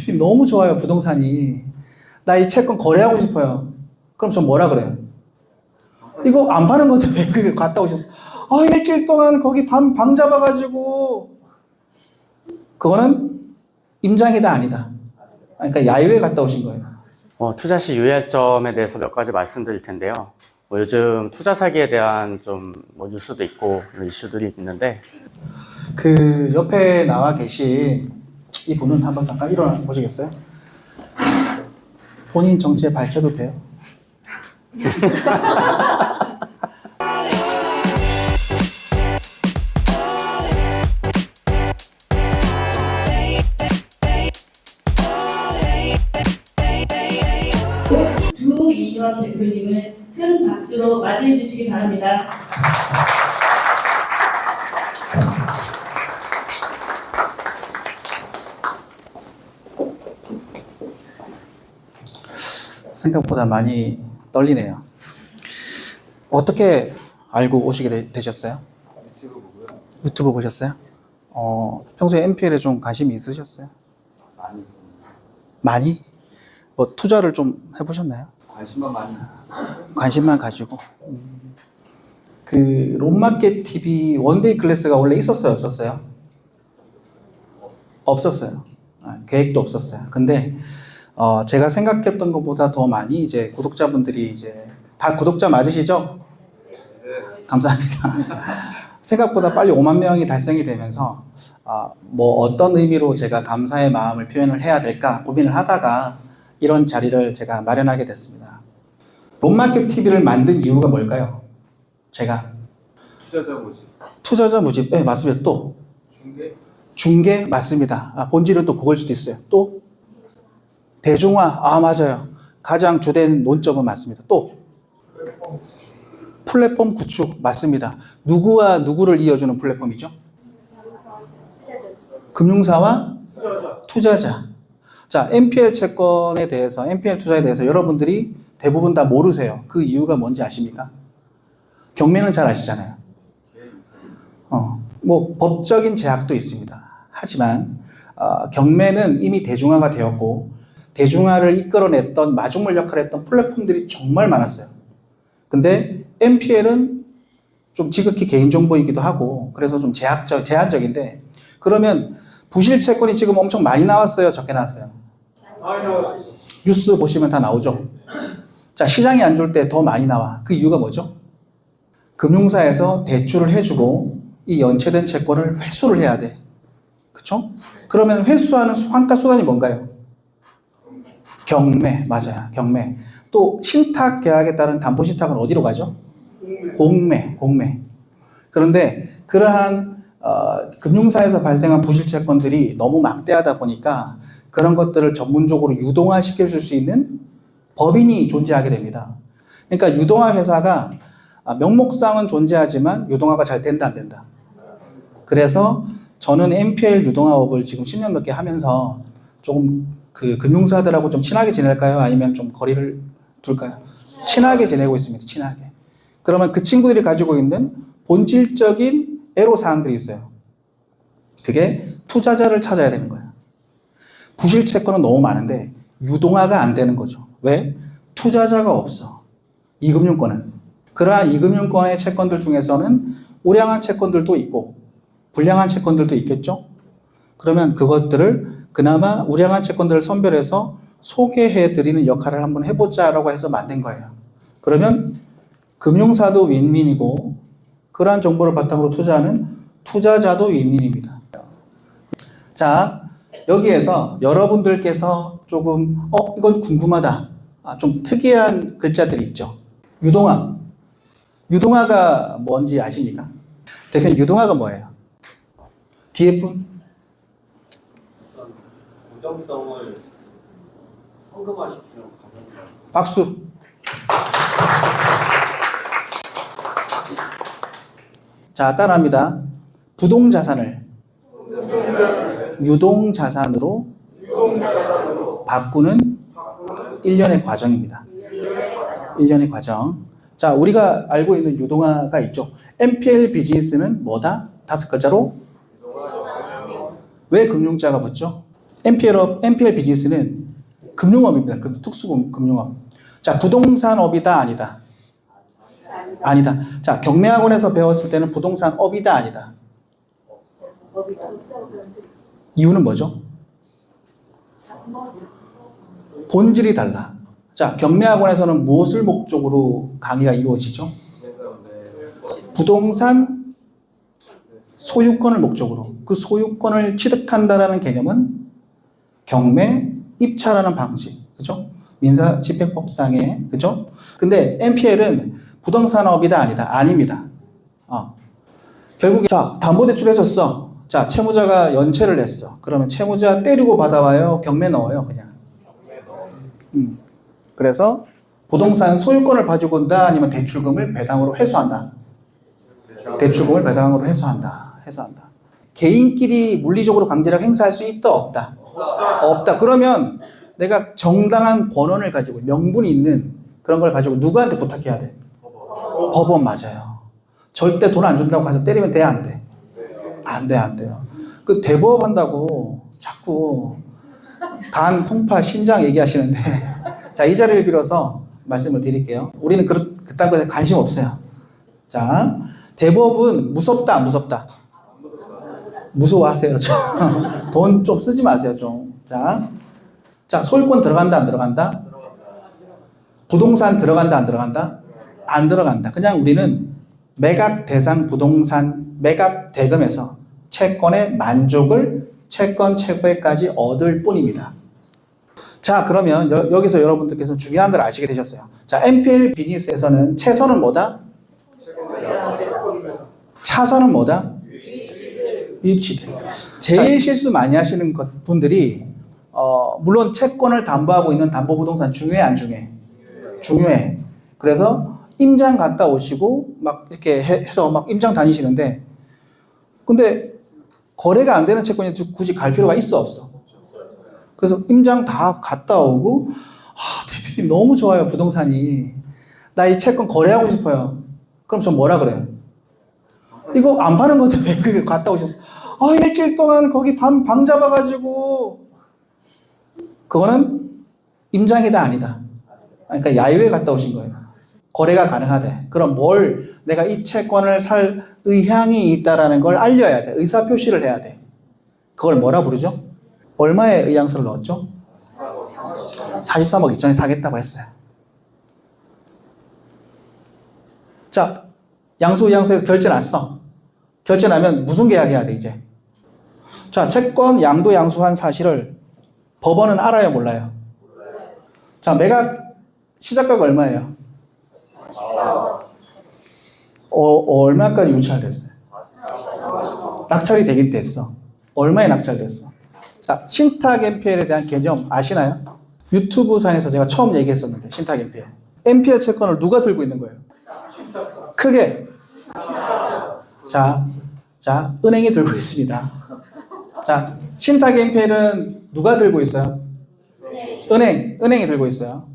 대표님 너무 좋아요, 부동산이. 나 이 채권 거래하고 싶어요. 그럼 전 뭐라 그래요? 이거 안 파는 건데 왜 그게 갔다 오셨어? 아, 일주일 동안 거기 방 잡아가지고. 그거는 임장이다, 아니다. 그러니까 야유회 갔다 오신 거예요. 투자 시 유의할 점에 대해서 몇 가지 말씀드릴 텐데요. 요즘 투자 사기에 대한 좀 뉴스도 있고 이슈들이 있는데, 그 옆에 나와 계신 이 분은 한번 잠깐 일어나 보시겠어요? 본인 정체 밝혀도 돼요? 두이현 대표님을 큰 박수로 맞이해 주시기 바랍니다. 생각보다 많이 떨리네요. 어떻게 알고 오시게 되셨어요? 유튜브 보고요. 유튜브 보셨어요? 평소에 NPL에 좀 관심이 있으셨어요? 많이 있었는데 많이? 뭐 투자를 좀 해보셨나요? 관심만 많이. 관심만 가지고. 그 롬마켓 TV 원데이 클래스가 원래 있었어요, 없었어요? 없었어요. 계획도 없었어요. 근데 제가 생각했던 것보다 더 많이 이제 구독자분들이 이제 다 구독자 맞으시죠? 네. 감사합니다. 생각보다 빨리 5만 명이 달성이 되면서 뭐 어떤 의미로 제가 감사의 마음을 표현을 해야 될까 고민을 하다가 이런 자리를 제가 마련하게 됐습니다. 롬마켓 TV를 만든 이유가 뭘까요? 제가 투자자 모집. 투자자 모집, 네, 맞습니다. 또 중개. 중개 맞습니다. 본질은 또 그걸 수도 있어요. 또 대중화, 맞아요. 가장 주된 논점은 맞습니다. 또 플랫폼 구축 맞습니다. 누구와 누구를 이어주는 플랫폼이죠? 금융사와 투자자. 자, NPL 채권에 대해서, NPL 투자에 대해서 여러분들이 대부분 다 모르세요. 그 이유가 뭔지 아십니까? 경매는 잘 아시잖아요. 뭐 법적인 제약도 있습니다. 하지만 경매는 이미 대중화가 되었고 대중화를 이끌어냈던 마중물 역할을 했던 플랫폼들이 정말 많았어요. 근데 NPL은 좀 지극히 개인정보이기도 하고 그래서 좀 제한적인데 그러면 부실 채권이 지금 엄청 많이 나왔어요? 적게 나왔어요? 많이 나왔어요. 뉴스 보시면 다 나오죠. 자, 시장이 안 좋을 때 더 많이 나와. 그 이유가 뭐죠? 금융사에서 대출을 해주고 이 연체된 채권을 회수를 해야 돼. 그쵸? 그러면 회수하는 환가 수단이 뭔가요? 경매. 맞아요. 경매. 또 신탁 계약에 따른 담보 신탁은 어디로 가죠? 공매. 그런데 그러한 금융사에서 발생한 부실 채권들이 너무 막대하다 보니까 그런 것들을 전문적으로 유동화 시켜줄 수 있는 법인이 존재하게 됩니다. 그러니까 유동화 회사가 명목상은 존재하지만 유동화가 잘 된다 안 된다. 그래서 저는 NPL 유동화업을 지금 10년 넘게 하면서 조금 그 금융사들하고 좀 친하게 지낼까요? 아니면 좀 거리를 둘까요? 친하게 지내고 있습니다. 친하게. 그러면 그 친구들이 가지고 있는 본질적인 애로사항들이 있어요. 그게 투자자를 찾아야 되는 거예요. 부실 채권은 너무 많은데 유동화가 안 되는 거죠. 왜? 투자자가 없어. 이금융권은. 그러한 이금융권의 채권들 중에서는 우량한 채권들도 있고 불량한 채권들도 있겠죠? 그러면 그것들을 그나마 우량한 채권들을 선별해서 소개해드리는 역할을 한번 해보자라고 해서 만든 거예요. 그러면 금융사도 윈윈이고 그러한 정보를 바탕으로 투자하는 투자자도 윈윈입니다. 자, 여기에서 여러분들께서 조금 이건 궁금하다. 좀 특이한 글자들이 있죠. 유동화. 유동화가 뭔지 아십니까? 대표님, 유동화가 뭐예요? 뒤에 분? 고정성을 성금화시키는 과정이다. 박수. 자, 따라합니다. 부동자산을 유동자산으로 바꾸는 일련의 과정입니다. 일련의 과정. 자, 우리가 알고 있는 유동화가 있죠. NPL 비즈니스는 뭐다? 5글자로? 왜 금융자가 붙죠? NPL 비즈니스는 금융업입니다. 특수금융업. 자, 부동산업이다, 아니다? 아니다. 자, 경매학원에서 배웠을 때는 부동산업이다, 아니다? 이유는 뭐죠? 본질이 달라. 자, 경매학원에서는 무엇을 목적으로 강의가 이루어지죠? 부동산 소유권을 목적으로. 그 소유권을 취득한다라는 개념은 경매, 입찰하는 방식. 그죠? 민사집행법상의. 그죠? 근데 NPL은 부동산업이다, 아니다? 아닙니다. 결국에, 자, 담보대출 해줬어. 자, 채무자가 연체를 냈어. 그러면 채무자 때리고 받아와요? 경매 넣어요? 그냥. 그래서 부동산 소유권을 가지고 온다? 아니면 대출금을 배당으로 회수한다? 대출금을 배당으로 회수한다. 개인끼리 물리적으로 강제력 행사할 수 있다? 없다? 없다. 그러면 내가 정당한 권한을 가지고 명분이 있는 그런 걸 가지고 누구한테 부탁해야 돼? 법원 맞아요. 절대 돈 안 준다고 가서 때리면 돼? 안 돼? 안 돼요. 그 대법원 한다고 자꾸 간, 통파, 신장 얘기하시는데 자, 이 자리를 빌어서 말씀을 드릴게요. 우리는 그딴 거에 관심 없어요. 자, 대법은 무섭다, 안 무섭다? 무서워하세요. 돈 좀 쓰지 마세요, 좀. 자, 소유권 들어간다, 안 들어간다? 부동산 들어간다, 안 들어간다? 안 들어간다. 그냥 우리는 매각 대상 부동산 매각 대금에서 채권의 만족을 채권 최고액까지 얻을 뿐입니다. 자, 그러면 여기서 여러분들께서 중요한 걸 아시게 되셨어요. 자, NPL 비즈니스에서는 최선은 뭐다? 차선은 뭐다? 유입치대. 제일 실수 많이 하시는 분들이 물론 채권을 담보하고 있는 담보부동산 중요해, 안 중요해? 중요해. 그래서 임장 갔다 오시고 막 이렇게 해서 막 임장 다니시는데 근데 거래가 안 되는 채권이 굳이 갈 필요가 있어, 없어? 그래서 임장 다 갔다 오고 대표님 너무 좋아요, 부동산이. 나 이 채권 거래하고 싶어요. 그럼 전 뭐라 그래요? 이거 안 파는 건데 왜 그게 갔다 오셨어? 일주일 동안 거기 방 잡아가지고. 그거는 임장이다, 아니다? 그러니까 야유회 갔다 오신 거예요. 거래가 가능하대. 그럼 내가 이 채권을 살 의향이 있다라는 걸 알려야 돼. 의사표시를 해야 돼. 그걸 뭐라 부르죠? 얼마의 의향서를 넣었죠? 43억 2천에 사겠다고 했어요. 자, 양수의향서에서 결제 났어. 결제 나면 무슨 계약해야 돼, 이제? 자, 채권 양도 양수한 사실을 법원은 알아요, 몰라요? 자, 매각 시작가가 얼마예요? 얼마까지 유찰됐어요? 낙찰이 되긴 됐어. 얼마에 낙찰됐어? 자, 신탁 NPL에 대한 개념 아시나요? 유튜브 상에서 제가 처음 얘기했었는데, 신탁 NPL. NPL 채권을 누가 들고 있는 거예요? 크게. 자, 은행이 들고 있습니다. 자, 신탁 NPL은 누가 들고 있어요? 은행이 들고 있어요.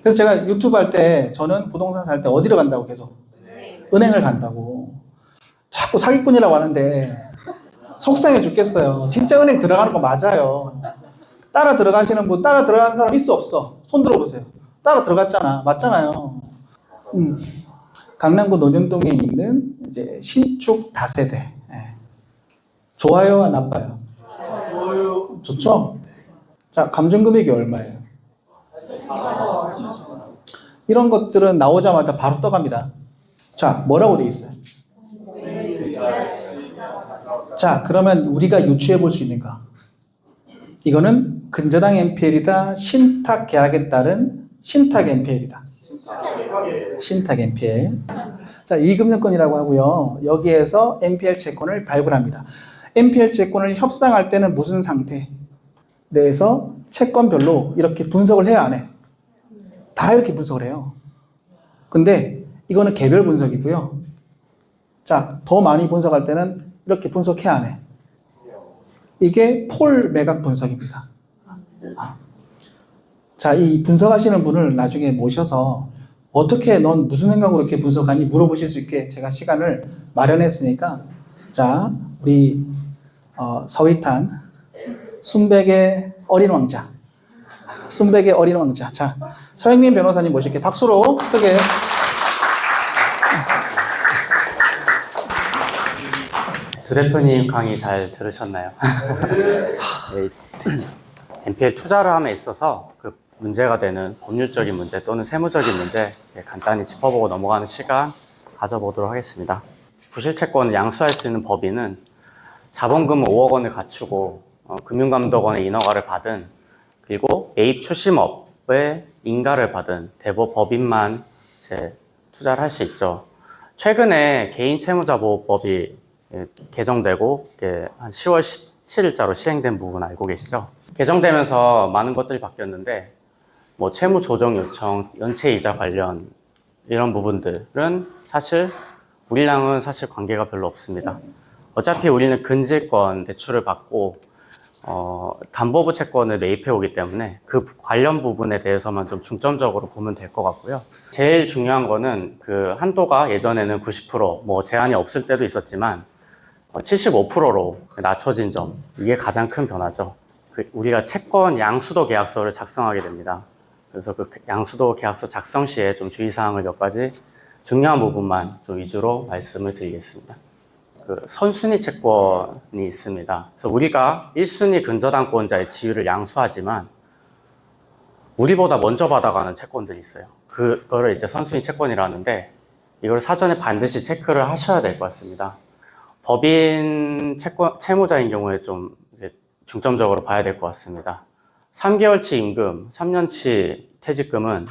그래서 제가 유튜브 할 때 저는 부동산 살 때 어디로 간다고 계속? 은행을 간다고. 자꾸 사기꾼이라고 하는데 속상해 죽겠어요. 진짜 은행 들어가는 거 맞아요. 따라 들어가시는 분, 따라 들어가는 사람 있어, 없어? 손 들어보세요. 따라 들어갔잖아. 맞잖아요. 강남구 논현동에 있는 이제 신축 다세대. 예. 좋아요, 나빠요? 좋죠? 자, 감정금액이 얼마예요? 이런 것들은 나오자마자 바로 떠갑니다. 자, 뭐라고 돼 있어요? 자, 그러면 우리가 유추해 볼 수 있는가? 이거는 근저당 NPL이다, 신탁 계약에 따른 신탁 NPL이다. 신탁 NPL. 자, 이금융권이라고 하고요. 여기에서 NPL 채권을 발굴합니다. NPL 채권을 협상할 때는 무슨 상태? 내에서 채권별로 이렇게 분석을 해야 안 해? 다 이렇게 분석을 해요. 근데 이거는 개별 분석이고요. 자, 더 많이 분석할 때는 이렇게 분석해야 안 해? 이게 폴 매각 분석입니다. 자, 이 분석하시는 분을 나중에 모셔서 어떻게 넌 무슨 생각으로 이렇게 분석하니 물어보실 수 있게 제가 시간을 마련했으니까 자, 우리 서희탄 순백의 어린 왕자. 순백의 어린 왕자. 자, 서영민 변호사님 모실게요. 박수로 크게. 두 대표님 강의 잘 들으셨나요? 네, NPL 투자를 함에 있어서 그 문제가 되는 법률적인 문제 또는 세무적인 문제 간단히 짚어보고 넘어가는 시간 가져보도록 하겠습니다. 부실채권을 양수할 수 있는 법인은 자본금 5억 원을 갖추고 금융감독원의 인허가를 받은, 그리고 매입 추심업의 인가를 받은 대부업 법인만 이제 투자를 할 수 있죠. 최근에 개인채무자보호법이 개정되고 한 10월 17일자로 시행된 부분 알고 계시죠? 개정되면서 많은 것들이 바뀌었는데 뭐 채무 조정 요청, 연체 이자 관련 이런 부분들은 사실 우리랑은 사실 관계가 별로 없습니다. 어차피 우리는 근질권 대출을 받고 담보부 채권을 매입해 오기 때문에 그 관련 부분에 대해서만 좀 중점적으로 보면 될 것 같고요. 제일 중요한 거는 그 한도가 예전에는 90%, 뭐 제한이 없을 때도 있었지만 75%로 낮춰진 점, 이게 가장 큰 변화죠. 우리가 채권 양수도 계약서를 작성하게 됩니다. 그래서 그 양수도 계약서 작성 시에 좀 주의사항을 몇 가지 중요한 부분만 좀 위주로 말씀을 드리겠습니다. 그 선순위 채권이 있습니다. 그래서 우리가 1순위 근저당권자의 지위를 양수하지만 우리보다 먼저 받아가는 채권들이 있어요. 그거를 이제 선순위 채권이라는데 이걸 사전에 반드시 체크를 하셔야 될 것 같습니다. 법인 채무자인 경우에 좀 이제 중점적으로 봐야 될 것 같습니다. 3개월치 임금, 3년치 퇴직금은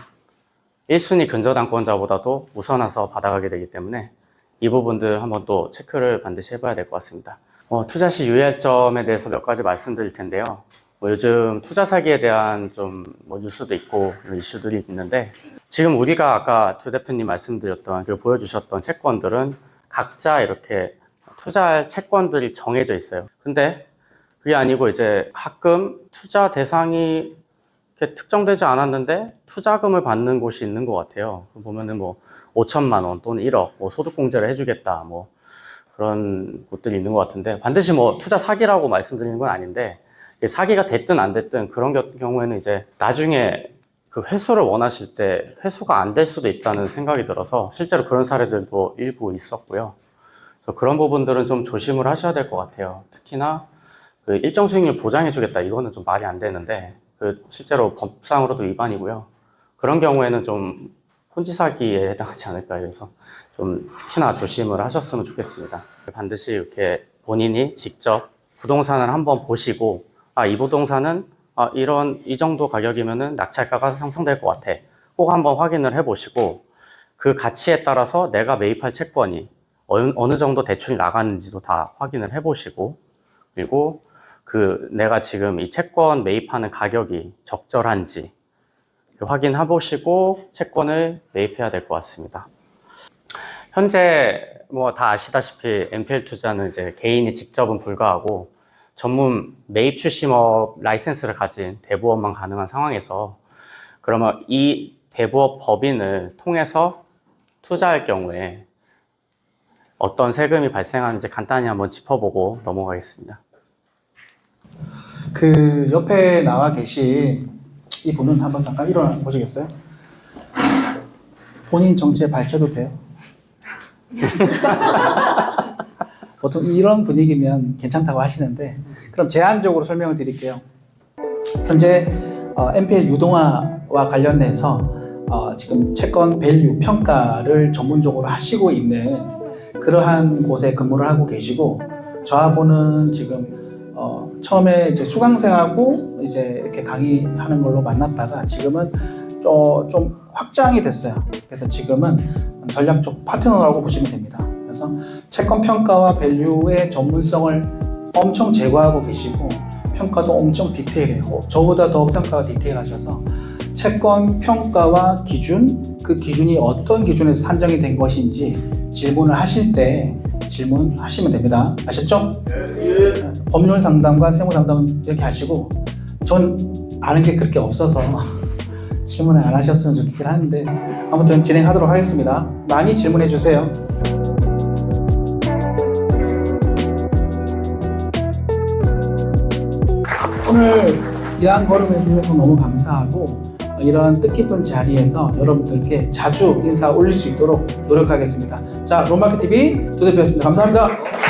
1순위 근저당권자보다도 우선해서 받아가게 되기 때문에 이 부분들 한번 또 체크를 반드시 해봐야 될 것 같습니다. 투자 시 유의할 점에 대해서 몇 가지 말씀드릴 텐데요. 요즘 투자 사기에 대한 좀 뉴스도 있고 이슈들이 있는데, 지금 우리가 아까 두 대표님 말씀드렸던 그리고 보여주셨던 채권들은 각자 이렇게 투자할 채권들이 정해져 있어요. 근데 그게 아니고 이제 가끔 투자 대상이 이렇게 특정되지 않았는데 투자금을 받는 곳이 있는 것 같아요. 보면은 뭐 5천만 원 또는 1억 뭐 소득공제를 해주겠다 뭐 그런 곳들이 있는 것 같은데, 반드시 뭐 투자 사기라고 말씀드리는 건 아닌데 사기가 됐든 안 됐든 그런 경우에는 이제 나중에 그 회수를 원하실 때 회수가 안 될 수도 있다는 생각이 들어서 실제로 그런 사례들도 일부 있었고요. 그래서 그런 부분들은 좀 조심을 하셔야 될 것 같아요. 특히나 그 일정 수익률 보장해주겠다, 이거는 좀 말이 안 되는데 그 실제로 법상으로도 위반이고요. 그런 경우에는 좀 혼지 사기에 해당하지 않을까, 그래서 좀 특히나 조심을 하셨으면 좋겠습니다. 반드시 이렇게 본인이 직접 부동산을 한번 보시고, 이 부동산은 이 정도 가격이면은 낙찰가가 형성될 것 같아, 꼭 한번 확인을 해보시고 그 가치에 따라서 내가 매입할 채권이 어느 정도 대출이 나가는지도 다 확인을 해보시고, 그리고 내가 지금 이 채권 매입하는 가격이 적절한지 확인해 보시고 채권을 매입해야 될 것 같습니다. 현재 뭐 다 아시다시피 NPL 투자는 이제 개인이 직접은 불가하고 전문 매입 추심업 라이센스를 가진 대부업만 가능한 상황에서, 그러면 이 대부업 법인을 통해서 투자할 경우에 어떤 세금이 발생하는지 간단히 한번 짚어보고 넘어가겠습니다. 그 옆에 나와 계신 이 분은 한번 잠깐 일어나 보시겠어요? 본인 정체 밝혀도 돼요? 보통 이런 분위기면 괜찮다고 하시는데, 그럼 제한적으로 설명을 드릴게요. 현재 NPL 유동화와 관련해서 지금 채권 밸류 평가를 전문적으로 하시고 있는 그러한 곳에 근무를 하고 계시고, 저하고는 지금 처음에 이제 수강생하고 이제 이렇게 강의하는 걸로 만났다가 지금은 좀 확장이 됐어요. 그래서 지금은 전략적 파트너라고 보시면 됩니다. 그래서 채권 평가와 밸류의 전문성을 엄청 제고하고 계시고 평가도 엄청 디테일해요. 저보다 더 평가가 디테일하셔서 채권 평가와 기준, 그 기준이 어떤 기준에서 산정이 된 것인지 질문을 하실 때 질문하시면 됩니다. 아셨죠? 네. 법률 상담과 세무 상담은 이렇게 하시고, 전 아는 게 그렇게 없어서 질문을 안 하셨으면 좋겠긴 하는데 아무튼 진행하도록 하겠습니다. 많이 질문해 주세요. 오늘 이한 걸음 해주셔서 너무 감사하고 이런 뜻깊은 자리에서 여러분들께 자주 인사 올릴 수 있도록 노력하겠습니다. 자, 롬마켓TV 두 대표였습니다. 감사합니다.